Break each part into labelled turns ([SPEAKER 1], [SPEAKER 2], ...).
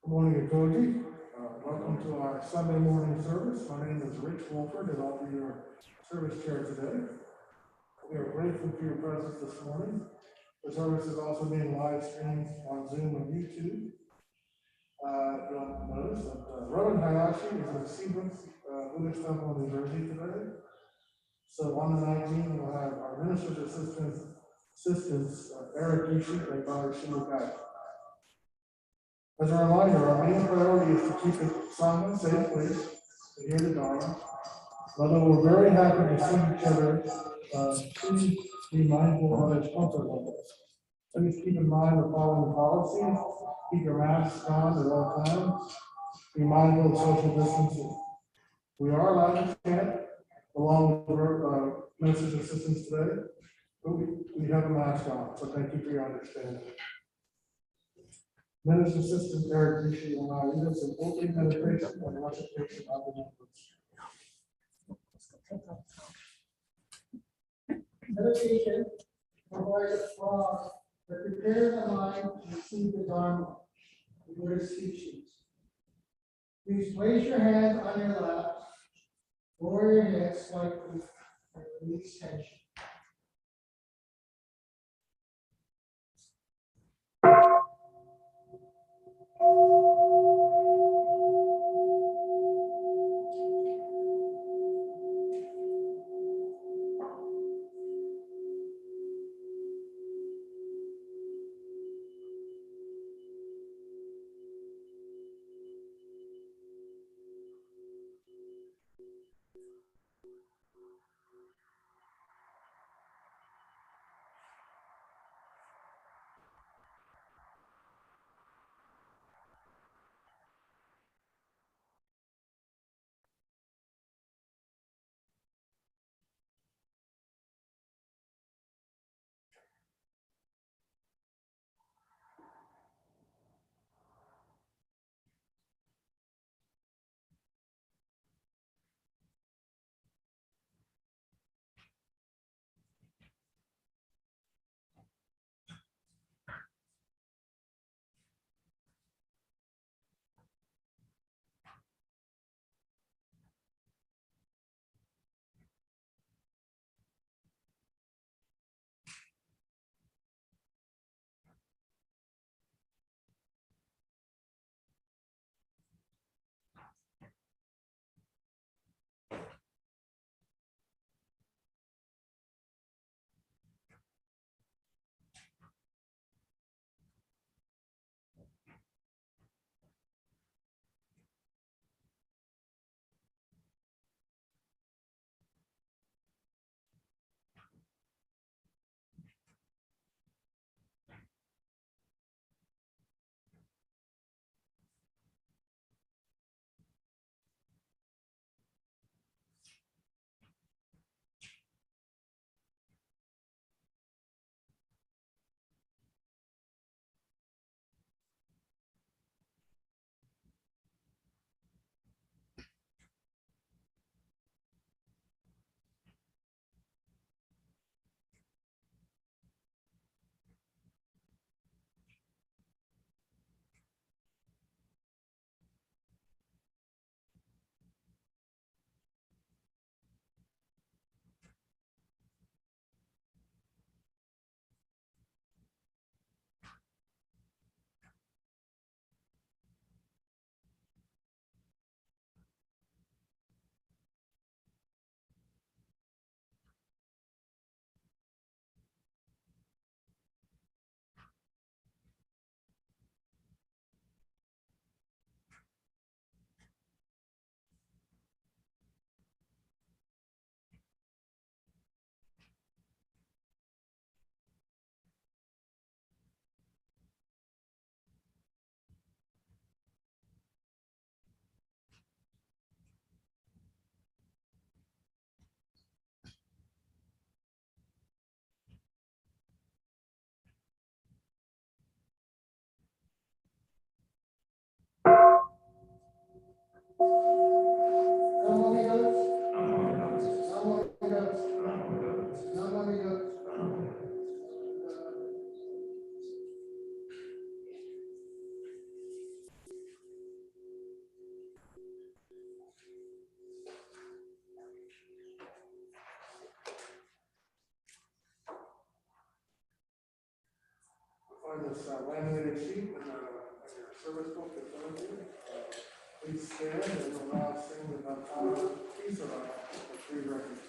[SPEAKER 1] Good morning, Ekoji. Welcome to our Sunday morning service. My name is Rich Wolford, and I'll be your service chair today. We are grateful for your presence this morning. The service is also being live streamed on Zoom and YouTube. You'll notice that Reverend Hayashi is in Sequence Buddhist Temple in New Jersey today. So on the 19th, we'll have our minister's assistants Eric Ishii and Barry Shimukai. As a reminder, our main priority is to keep it a safe place to hear the Dharma. Although we're very happy to see each other, please be mindful of its comfort levels. Please keep in mind the following policies. Keep your masks on at all times. Be mindful of social distancing. We are allowed to chant along with our minister's assistants today, but we have a mask on, so thank you for your understanding. Minister's Assistant Eric Ishii will now lead us in opening meditation and recitation of the numbers.
[SPEAKER 2] Meditation provides a pause that prepares the mind to receive the Dharma, the Buddhist teachings. Please place your hands on your lap, lower your head slightly, and release tension.
[SPEAKER 1] Find this laminated sheet in your service book in front of you. Please stand and allow us to sing the Untitled Chapter for free record.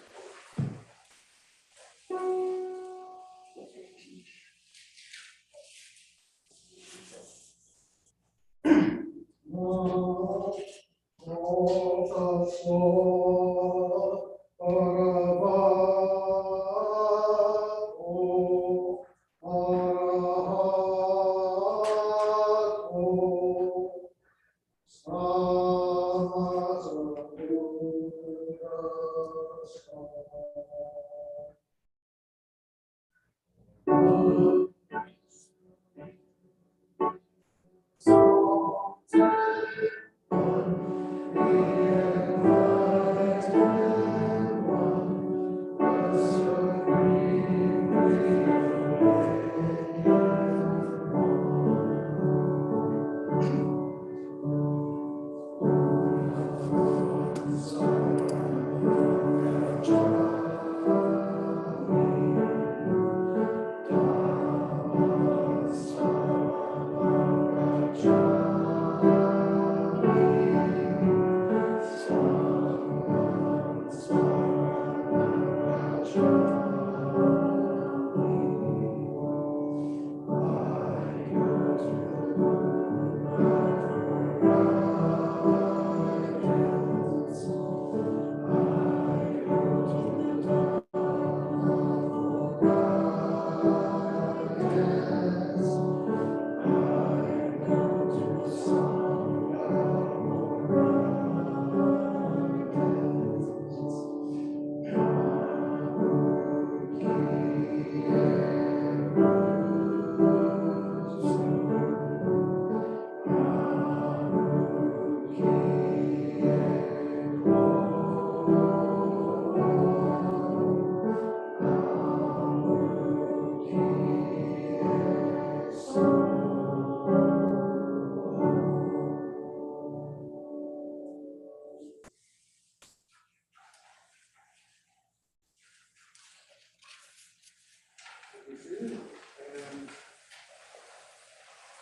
[SPEAKER 1] And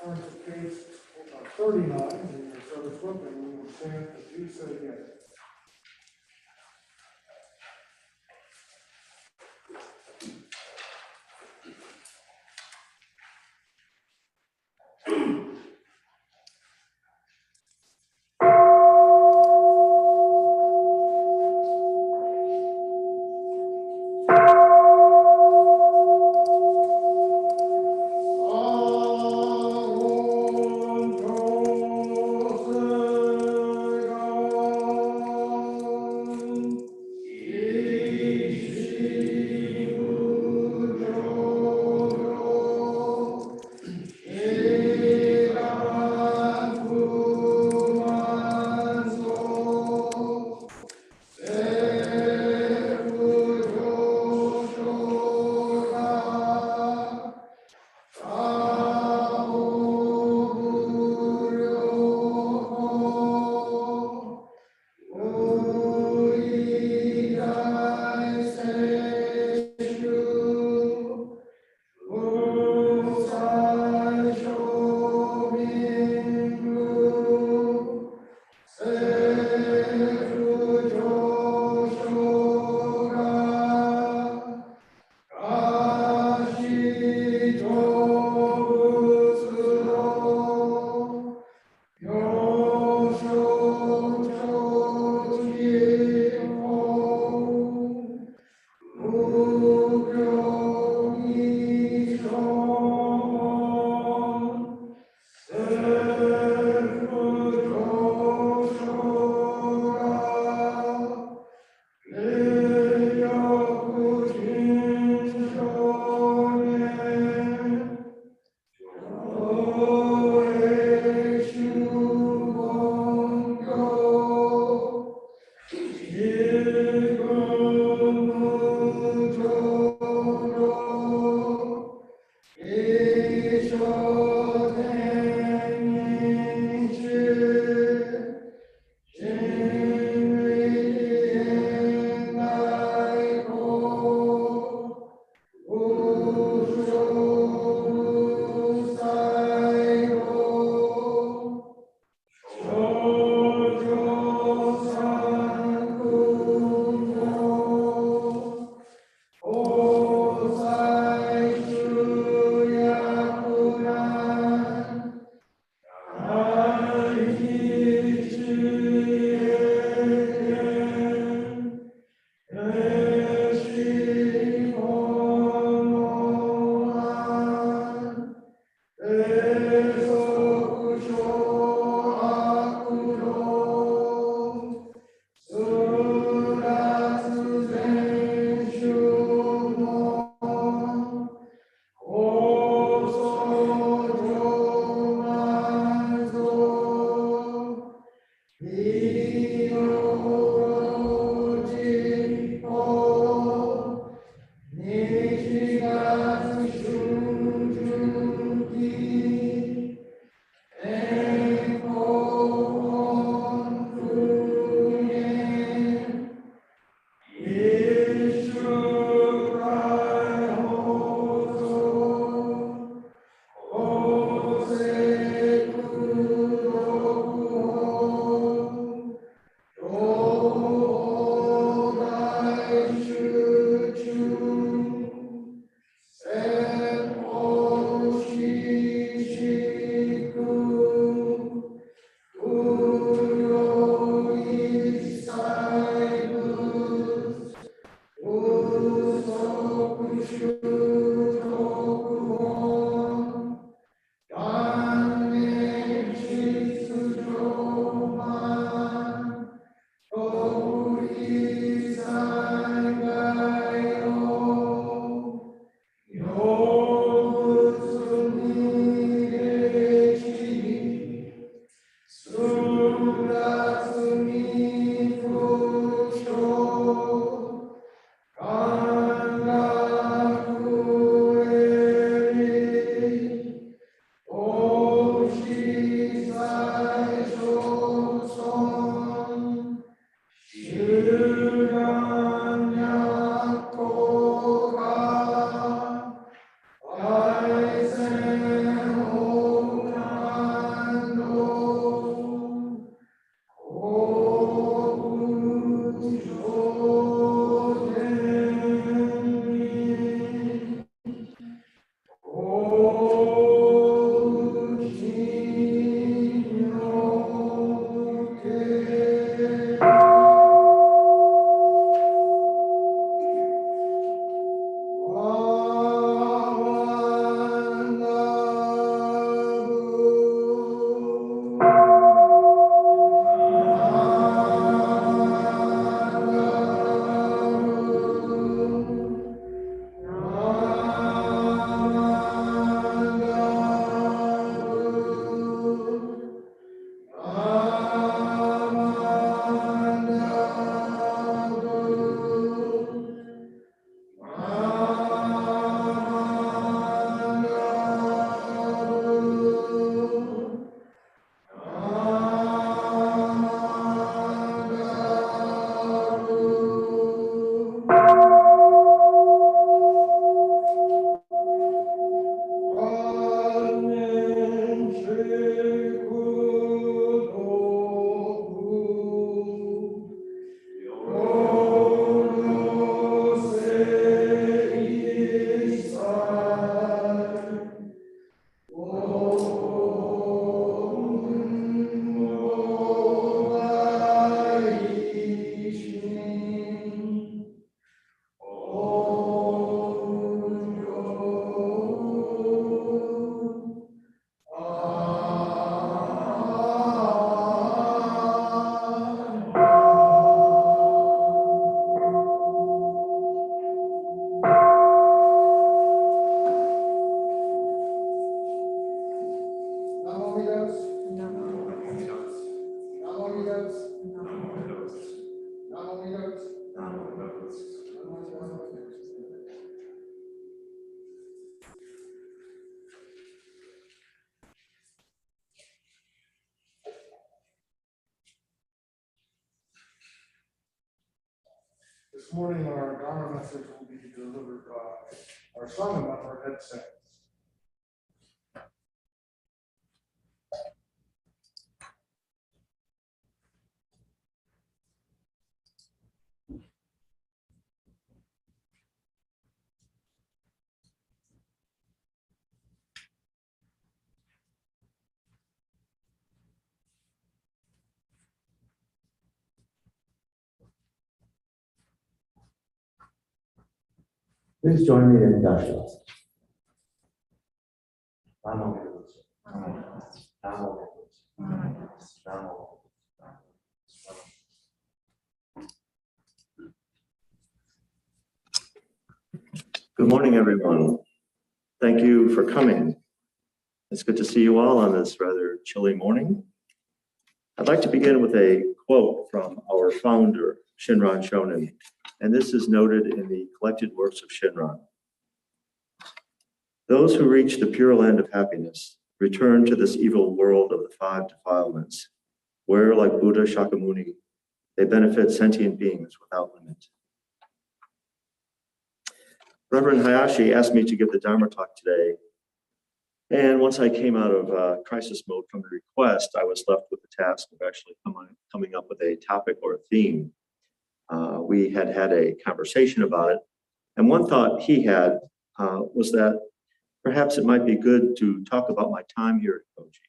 [SPEAKER 1] turn to page 39 in your service book, and we will stand as you say yes. This morning, our Dharma message will be delivered by our son member, Ed Sens.
[SPEAKER 3] Please join me in Dasha. Namo Buddhist. Namo Buddhist. Namo Buddhist. Namo Buddhist. Good morning, everyone. Thank you for coming. It's good to see you all on this rather chilly morning. I'd like to begin with a quote from our founder, Shinran Shonin, and this is noted in the collected works of Shinran. Those who reach the pure land of happiness return to this evil world of the five defilements, where, like Buddha Shakyamuni, they benefit sentient beings without limit. Reverend Hayashi asked me to give the Dharma talk today And once I came out of crisis mode from the request, I was left with the task of actually coming up with a topic or a theme. We had had a conversation about it, and one thought he had was that perhaps it might be good to talk about my time here at Ekoji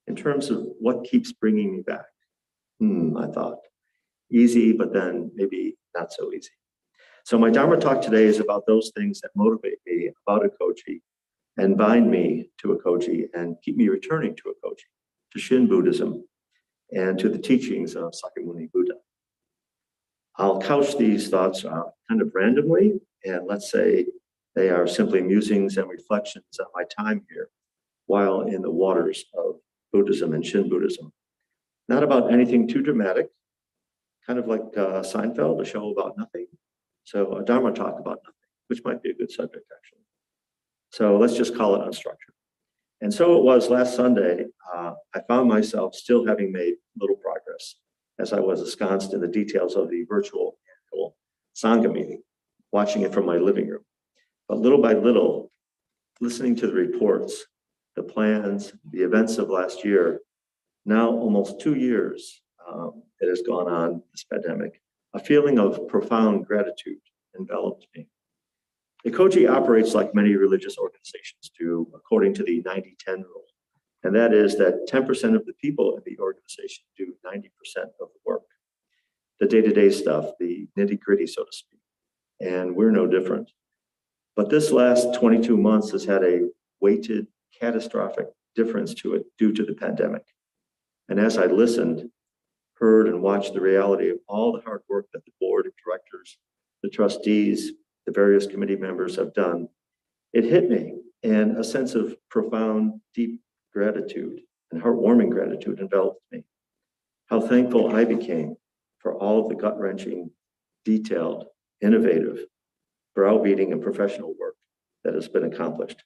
[SPEAKER 3] in terms of what keeps bringing me back. I thought, easy, but then maybe not so easy. So my Dharma talk today is about those things that motivate me about Ekoji and bind me to Ekoji and keep me returning to Ekoji, to Shin Buddhism, and to the teachings of Sakyamuni Buddha. I'll couch these thoughts kind of randomly, and let's say they are simply musings and reflections on my time here while in the waters of Buddhism and Shin Buddhism. Not about anything too dramatic, kind of like Seinfeld, a show about nothing. So a Dharma talk about nothing, which might be a good subject, actually. So let's just call it unstructured. And so it was last Sunday, I found myself still having made little progress as I was ensconced in the details of the virtual annual Sangha meeting, watching it from my living room. But little by little, listening to the reports, the plans, the events of last year, now almost 2 years it has gone on, this pandemic, a feeling of profound gratitude enveloped me. Ekoji operates like many religious organizations do, according to the 90-10 rule. And that is that 10% of the people in the organization do 90% of the work, the day-to-day stuff, the nitty-gritty, so to speak. And we're no different. But this last 22 months has had a weighted, catastrophic difference to it due to the pandemic. And as I listened, heard, and watched the reality of all the hard work that the board of directors, the trustees, the various committee members have done, it hit me, and a sense of profound, deep gratitude and heartwarming gratitude enveloped me. How thankful I became for all of the gut-wrenching, detailed, innovative, browbeating, and professional work that has been accomplished.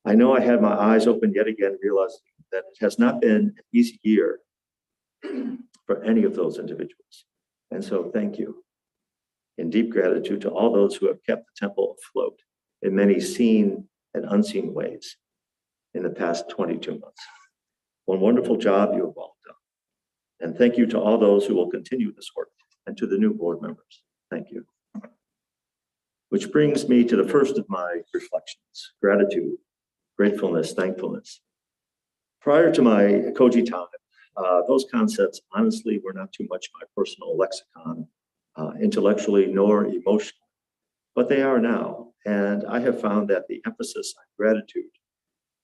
[SPEAKER 3] I know I had my eyes open yet again, realizing that it has not been an easy year for any of those individuals. And so thank you. In deep gratitude to all those who have kept the temple afloat in many seen and unseen ways in the past 22 months. One wonderful job you have all done. And thank you to all those who will continue this work, and to the new board members. Thank you. Which brings me to the first of my reflections: gratitude, gratefulness, thankfulness. Prior to my Ekoji time, those concepts honestly were not too much my personal lexicon, intellectually nor emotionally, but they are now. And I have found that the emphasis on gratitude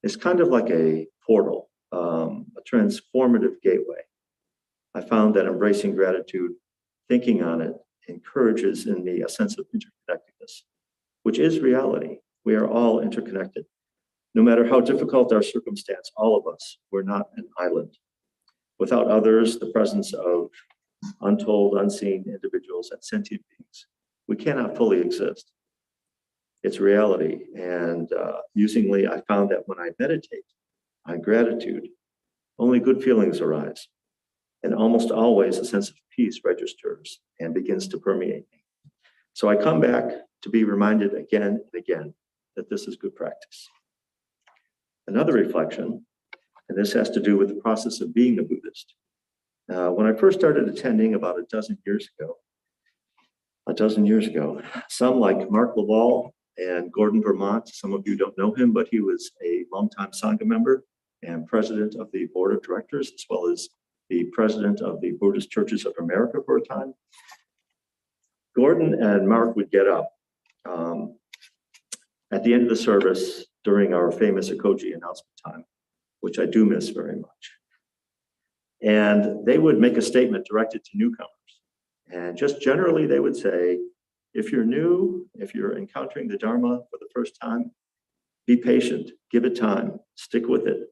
[SPEAKER 3] is kind of like a portal, a transformative gateway. I found that embracing gratitude, thinking on it, encourages in me a sense of interconnectedness, which is reality. We are all interconnected. No matter how difficult our circumstance, all of us, we're not an island. Without others, the presence of untold, unseen individuals and sentient beings, we cannot fully exist. It's reality. And musingly, I found that when I meditate on gratitude, only good feelings arise. And almost always a sense of peace registers and begins to permeate me. So I come back to be reminded again and again that this is good practice. Another reflection, and this has to do with the process of being a Buddhist. When I first started attending about a dozen years ago, some like Mark Laval and Gordon Vermont, some of you don't know him, but he was a longtime Sangha member and president of the board of directors, as well as the president of the Buddhist Churches of America for a time. Gordon and Mark would get up at the end of the service during our famous Ekoji announcement time, which I do miss very much. And they would make a statement directed to newcomers. And just generally, they would say, if you're new, if you're encountering the Dharma for the first time, be patient, give it time, stick with it.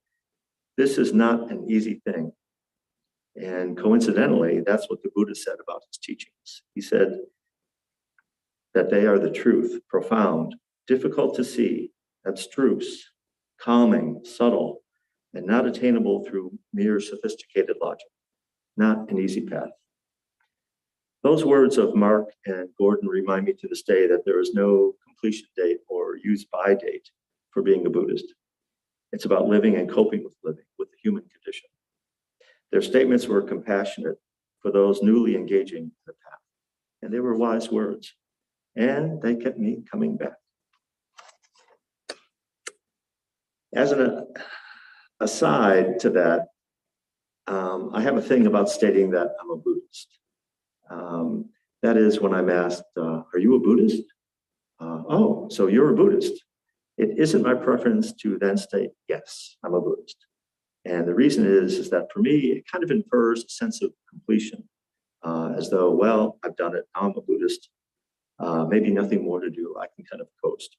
[SPEAKER 3] This is not an easy thing. And coincidentally, that's what the Buddha said about his teachings. He said that they are the truth, profound, difficult to see, abstruse, calming, subtle, and not attainable through mere sophisticated logic. Not an easy path. Those words of Mark and Gordon remind me to this day that there is no completion date or use by date for being a Buddhist. It's about living and coping with living, with the human condition. Their statements were compassionate for those newly engaging in the path. And they were wise words. And they kept me coming back. As an aside to that, I have a thing about stating that I'm a Buddhist. That is when I'm asked, are you a Buddhist? Oh, so you're a Buddhist. It isn't my preference to then state, yes, I'm a Buddhist. And the reason is that for me, it kind of infers a sense of completion, as though, well, I've done it, I'm a Buddhist, maybe nothing more to do, I can kind of coast.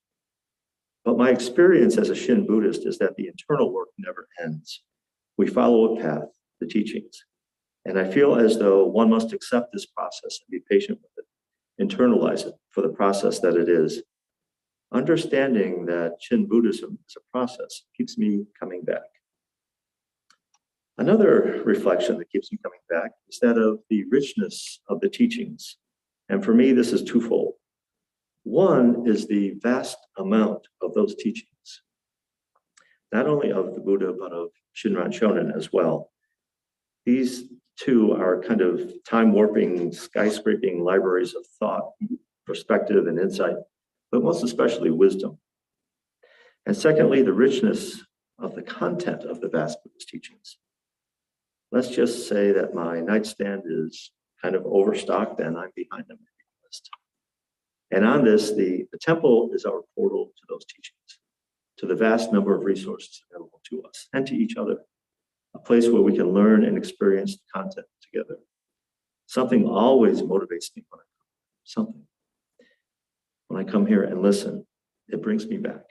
[SPEAKER 3] But my experience as a Shin Buddhist is that the internal work never ends. We follow a path, the teachings. And I feel as though one must accept this process and be patient with it, internalize it for the process that it is. Understanding that Shin Buddhism is a process keeps me coming back. Another reflection that keeps me coming back is that of the richness of the teachings. And for me, this is twofold. One is the vast amount of those teachings, not only of the Buddha, but of Shinran Shonin as well. These two are kind of time-warping, skyscraping libraries of thought, perspective, and insight, but most especially wisdom. And secondly, the richness of the content of the vast Buddhist teachings. Let's just say that my nightstand is kind of overstocked and I'm behind on my list. And on this, the temple is our portal to those teachings, to the vast number of resources available to us and to each other, a place where we can learn and experience the content together. Something always motivates me when I come here, something. When I come here and listen, it brings me back.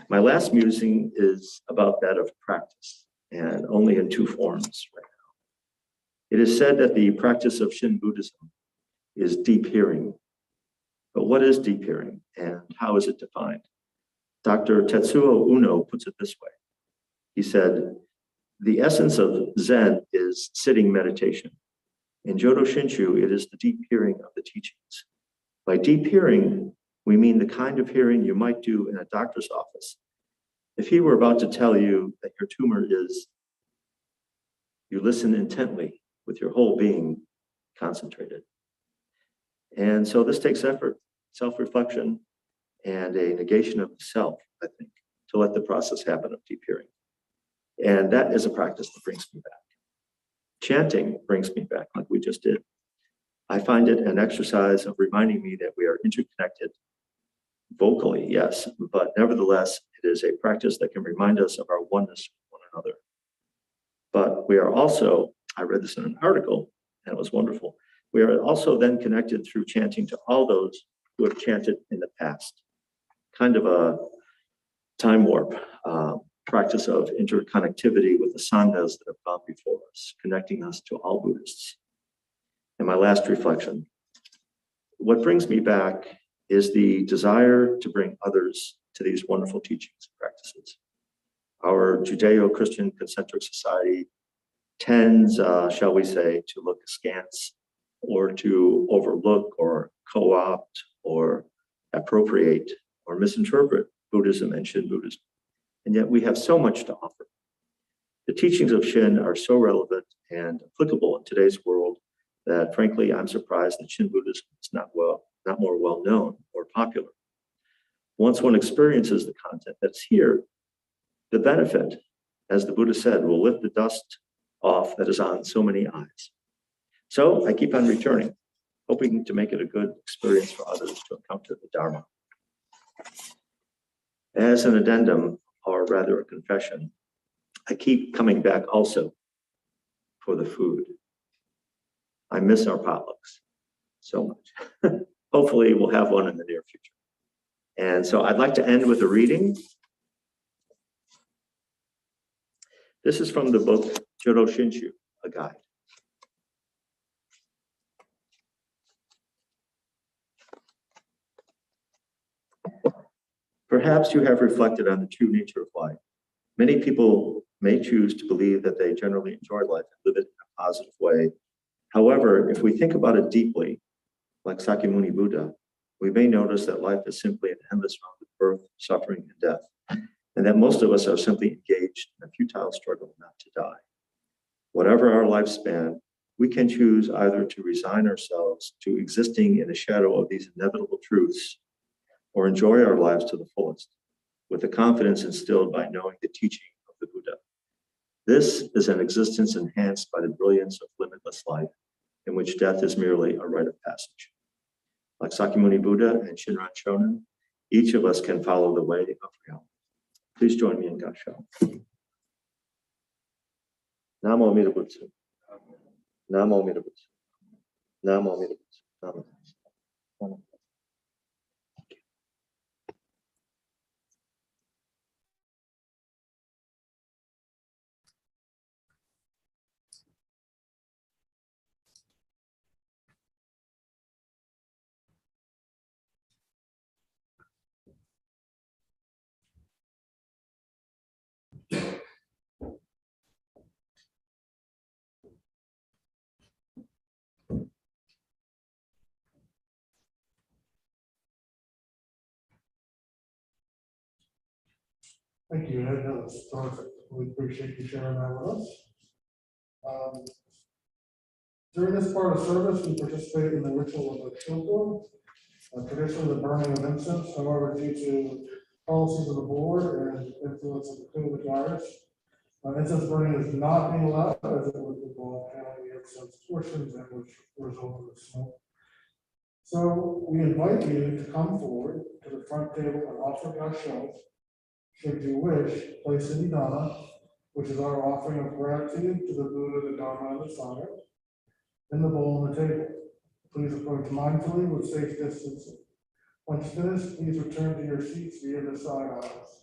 [SPEAKER 3] My last musing is about that of practice, and only in two forms right now. It is said that the practice of Shin Buddhism is deep hearing. But what is deep hearing and how is it defined? Dr. Tetsuo Uno puts it this way. He said, the essence of Zen is sitting meditation. In Jodo Shinshu, it is the deep hearing of the teachings. By deep hearing, we mean the kind of hearing you might do in a doctor's office. If he were about to tell you that your tumor is, you listen intently with your whole being concentrated. And so this takes effort, self-reflection, and a negation of the self, I think, to let the process happen of deep hearing. And that is a practice that brings me back. Chanting brings me back, like we just did. I find it an exercise of reminding me that we are interconnected vocally, yes, but nevertheless, it is a practice that can remind us of our oneness with one another. But we are also, I read this in an article, and it was wonderful. We are also then connected through chanting to all those who have chanted in the past. Kind of a time warp, practice of interconnectivity with the sanghas that have gone before us, connecting us to all Buddhists. And my last reflection, what brings me back is the desire to bring others to these wonderful teachings and practices. Our Judeo-Christian concentric society tends, shall we say, to look askance or to overlook or co-opt or appropriate or misinterpret Buddhism and Shin Buddhism. And yet we have so much to offer. The teachings of Shin are so relevant and applicable in today's world that frankly, I'm surprised that Shin Buddhism is not more well known or popular. Once one experiences the content that's here, the benefit, as the Buddha said, will lift the dust off that is on so many eyes. So I keep on returning, hoping to make it a good experience for others to encounter the Dharma. As an addendum, or rather a confession, I keep coming back also for the food. I miss our potlucks so much. Hopefully we'll have one in the near future. And so I'd like to end with a reading. This is from the book Jodo Shinshu, a guide. Perhaps you have reflected on the true nature of life. Many people may choose to believe that they generally enjoy life and live it in a positive way. However, if we think about it deeply, like Sakyamuni Buddha, we may notice that life is simply an endless round of birth, suffering, and death. and that most of us are simply engaged in a futile struggle not to die. Whatever our lifespan, we can choose either to resign ourselves to existing in the shadow of these inevitable truths, or enjoy our lives to the fullest, with the confidence instilled by knowing the teaching of the Buddha. This is an existence enhanced by the brilliance of limitless life, in which death is merely a rite of passage. Like Sakyamuni Buddha and Shinran Shonin, each of us can follow the way of reality. Please join me in Gassho. Namo Amida Butsu. Namo Amida Butsu. Namo Amida Butsu. Namo. Namo.
[SPEAKER 1] Thank you, Ed. That was terrific. We appreciate you sharing that with us. During this part of service, we participate in the ritual of the shoko, traditionally the burning of incense. However, due to policies of the board and influence of the COVID virus, incense burning is not being allowed as it would involve handling the incense portions and which result in the smoke. So we invite you to come forward to the front table and offer Gassho. Should you wish, place in Nidana, which is our offering of gratitude to the Buddha, the Dharma, and the Sangha, in the bowl on the table. Please approach mindfully with safe distancing. Once finished, please return to your seats via the side aisles.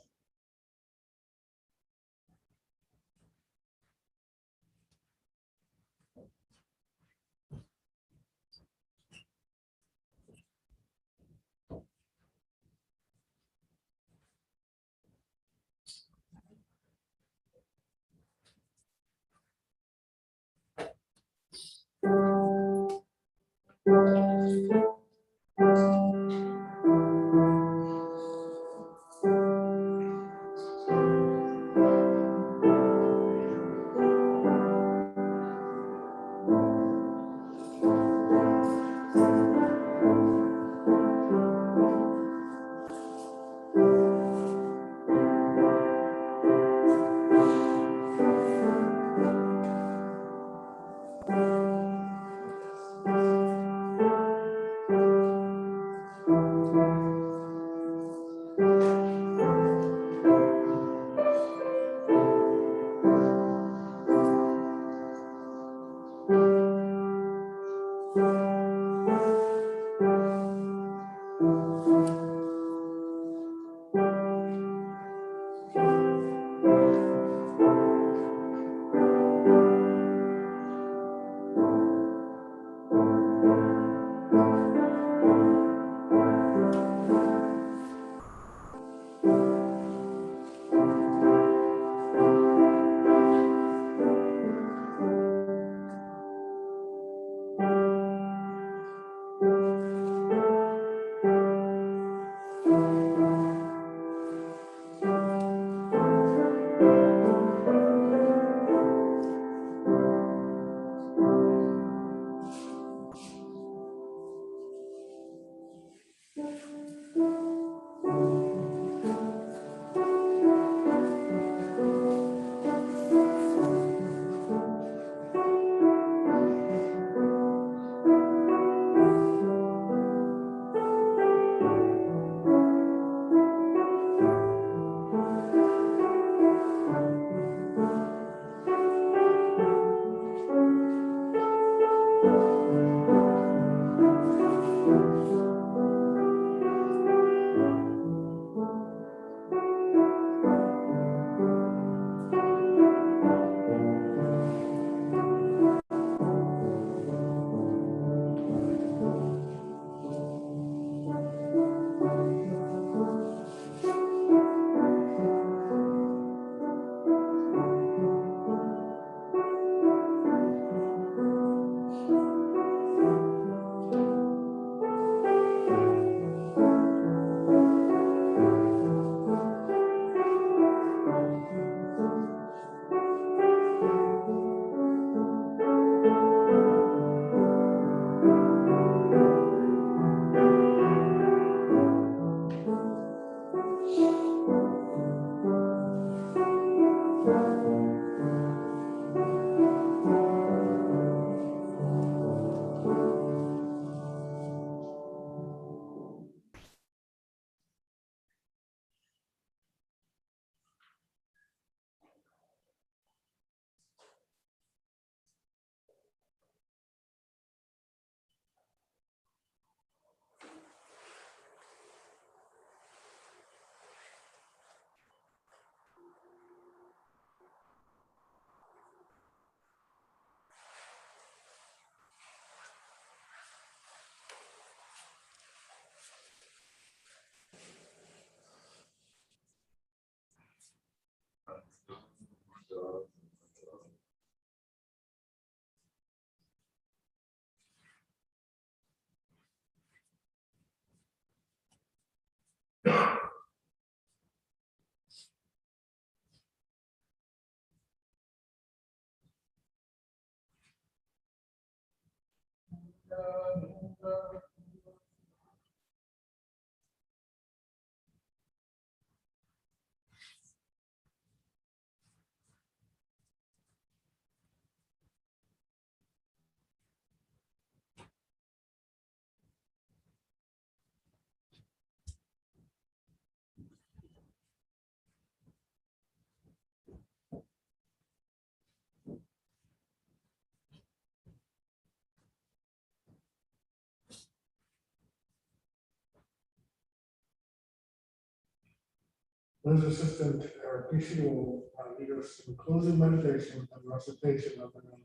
[SPEAKER 1] Liz Assistant PC will lead us in closing meditation and recitation of the numbers.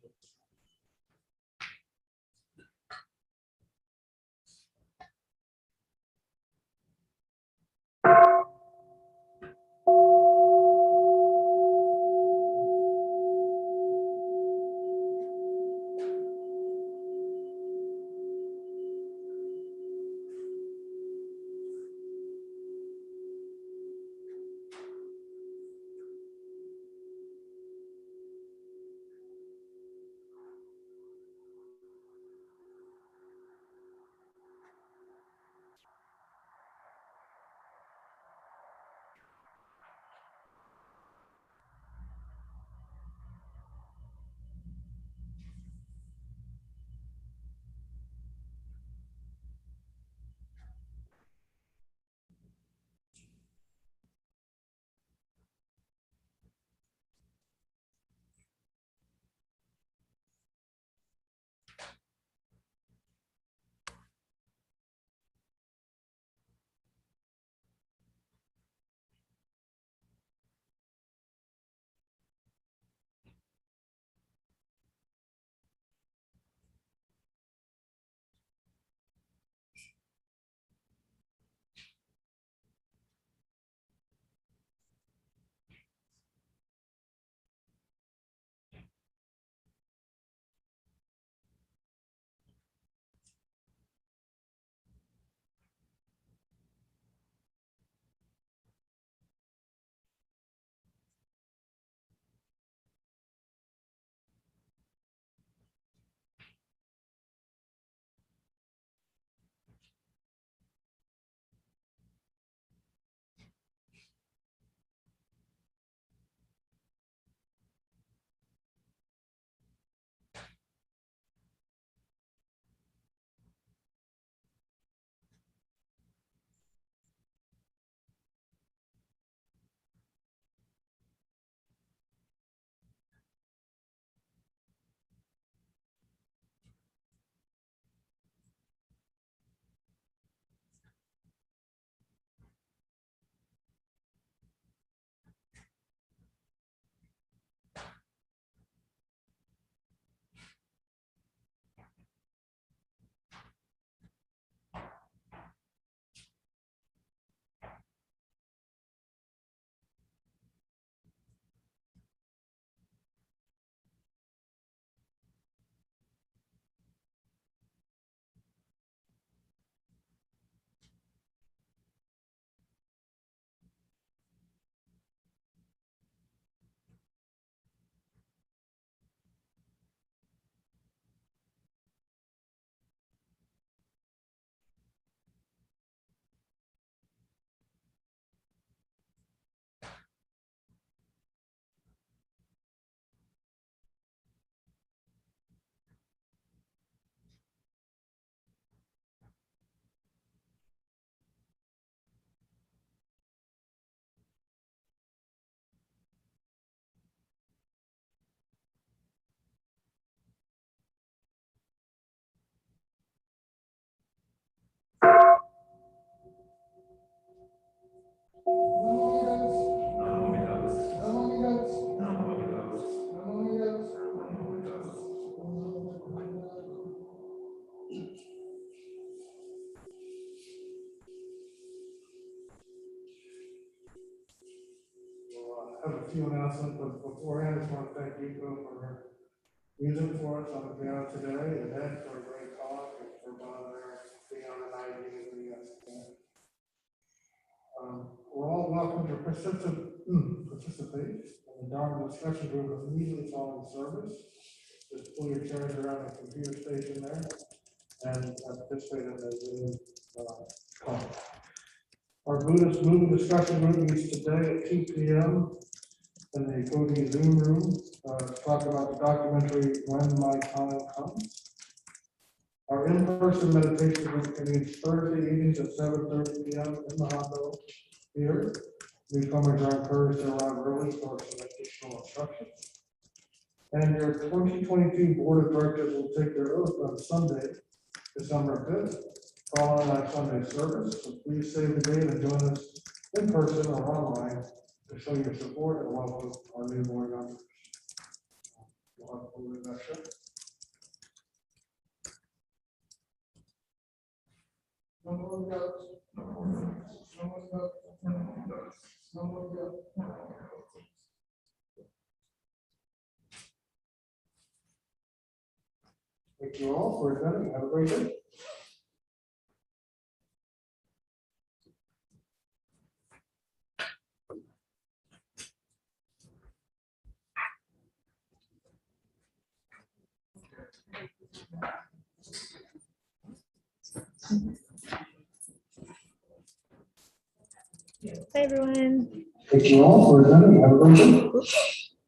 [SPEAKER 1] I have a few announcements, but beforehand, I just want to thank Yuko for her music for us on the piano today, and Ed for a great talk, and for Bob there being on the night giving us. We're all welcome to participate in the Dharma discussion group immediately following service. Just pull your chairs around the computer station there and participate in the Zoom call. Our Buddhist movement discussion group meets today at 2 p.m. in the Ekoji Zoom room to talk about the documentary When My Time Comes. Our in-person meditation group convenes Thursday evenings at 7:30 p.m. in the Hondo here. Newcomers are encouraged to arrive early for some additional instructions. And your 2022 Board of Directors will take their oath on Sunday, December 5th, following our Sunday service. So please save the date and join us in person or online to show your support and love of our new board members. We'll have to move that ship.
[SPEAKER 2] No more votes. No more votes. No more votes. No more votes.
[SPEAKER 1] Thank you all for attending. Have a great day.
[SPEAKER 4] Hi, everyone.
[SPEAKER 1] Thank you all for attending. Have a great day.